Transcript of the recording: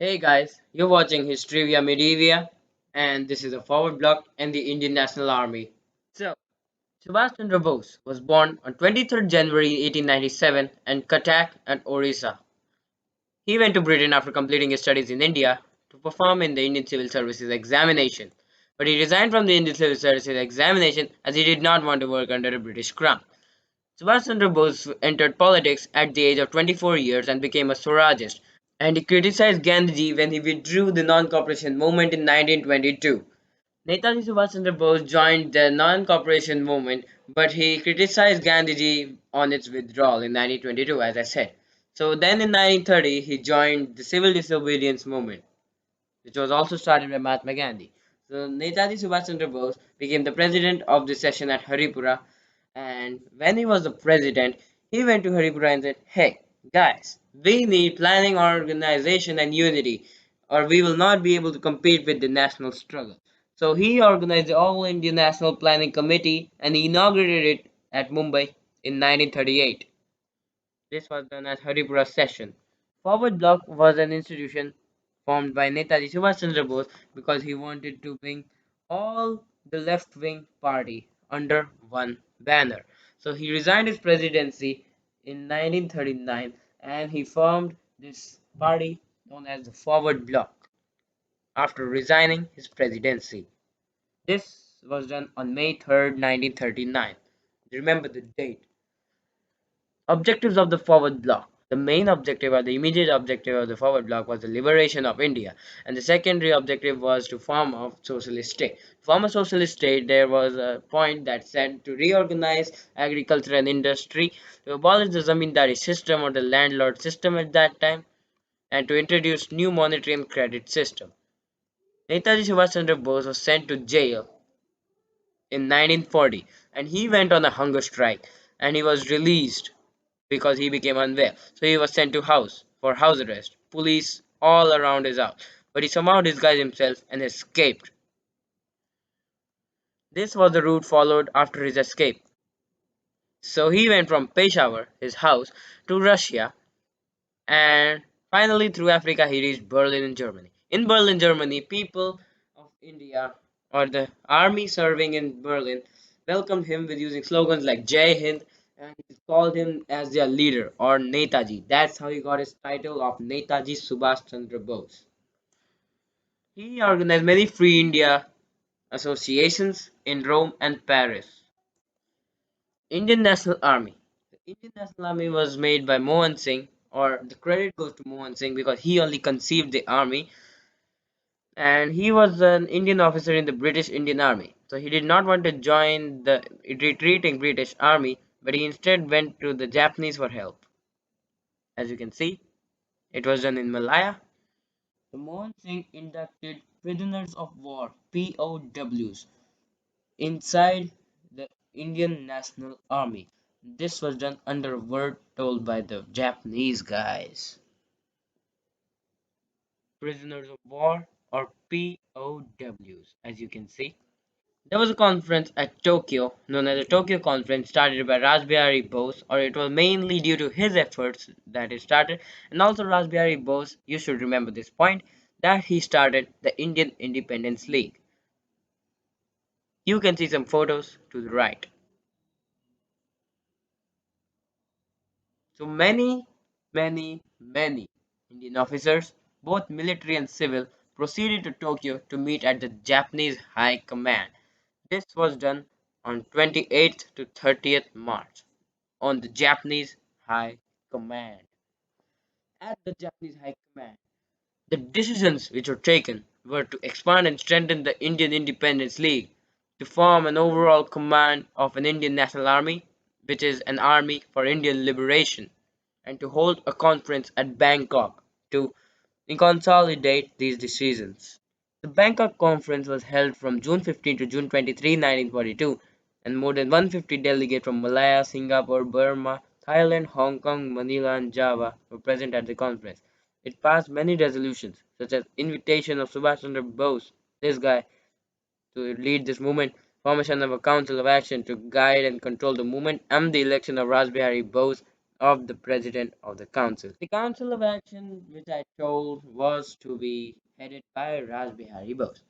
Hey guys, you're watching Histrivia Medevia, and this is a forward block and the Indian National Army. So, Subhash Chandra Bose was born on 23rd January 1897 in Cuttack and Orissa. He went to Britain after completing his studies in India to perform in the Indian Civil Services examination. But he resigned from the Indian Civil Services examination as he did not want to work under a British crown. Subhash Chandra Bose entered politics at the age of 24 years and became a Swarajist, and he criticized Gandhiji when he withdrew the non-cooperation movement in 1922. Netaji Subhash Chandra Bose joined the non-cooperation movement, but he criticized Gandhiji on its withdrawal in 1922, as I said. So then in 1930, he joined the civil disobedience movement, which was also started by Mahatma Gandhi. So Netaji Subhash Chandra Bose became the president of the session at Haripura, and when he was the president, he went to Haripura and said, "Hey, guys, we need planning, organization, and unity, or we will not be able to compete with the national struggle." So he organized the All India National Planning Committee and he inaugurated it at Mumbai in 1938. This was done as Haripura session. Forward Bloc was an institution formed by Netaji Subhash Chandra Bose because he wanted to bring all the left wing party under one banner. So he resigned his presidency in 1939 and he formed this party known as the Forward Bloc after resigning his presidency. This was done on May 3rd, 1939. Remember the date. Objectives of the Forward Bloc. The main objective or the immediate objective of the Forward Bloc was the liberation of India, and the secondary objective was to form a socialist state. To form a socialist state, there was a point that said to reorganize agriculture and industry, to abolish the zamindari system or the landlord system at that time, and to introduce new monetary and credit system. Netaji Subhash Chandra Bose was sent to jail in 1940, and he went on a hunger strike, and he was released because he became unwell. So he was sent to house for house arrest. Police all around his house. But he somehow disguised himself and escaped. This was the route followed after his escape. So he went from Peshawar, his house, to Russia and finally through Africa he reached Berlin in Germany. In Berlin, Germany, people of India or the army serving in Berlin welcomed him with using slogans like Jai Hind and called him as their leader or Netaji. That's how he got his title of Netaji Subhash Chandra Bose. He organized many Free India associations in Rome and Paris. Indian National Army. The Indian National Army was made by Mohan Singh, or the credit goes to Mohan Singh because he only conceived the army, and he was an Indian officer in the British Indian Army. So he did not want to join the retreating British Army, but he instead went to the Japanese for help. As you can see, it was done in Malaya. The Mohan Singh inducted prisoners of war (POWs) inside the Indian National Army. This was done under a word told by the Japanese guys. Prisoners of war or POWs, as you can see. There was a conference at Tokyo known as the Tokyo Conference started by Raspberry Bose, or it was mainly due to his efforts that it started, and also Raspberry Bose, you should remember this point, that he started the Indian Independence League. You can see some photos to the right. So many Indian officers, both military and civil, proceeded to Tokyo to meet at the Japanese High Command. This was done on 28th to 30th March on the Japanese High Command. At the Japanese High Command, the decisions which were taken were to expand and strengthen the Indian Independence League, to form an overall command of an Indian National Army, which is an army for Indian liberation, and to hold a conference at Bangkok to consolidate these decisions. The Bangkok conference was held from June 15 to June 23, 1942, and more than 150 delegates from Malaya, Singapore, Burma, Thailand, Hong Kong, Manila, and Java were present at the conference. It passed many resolutions, such as invitation of Subhash Chandra Bose, this guy, to lead this movement, formation of a council of action to guide and control the movement, and the election of Raspberry Bose of the President of the Council. The Council of Action, which I told, was to be headed by Raj Bihari Bose.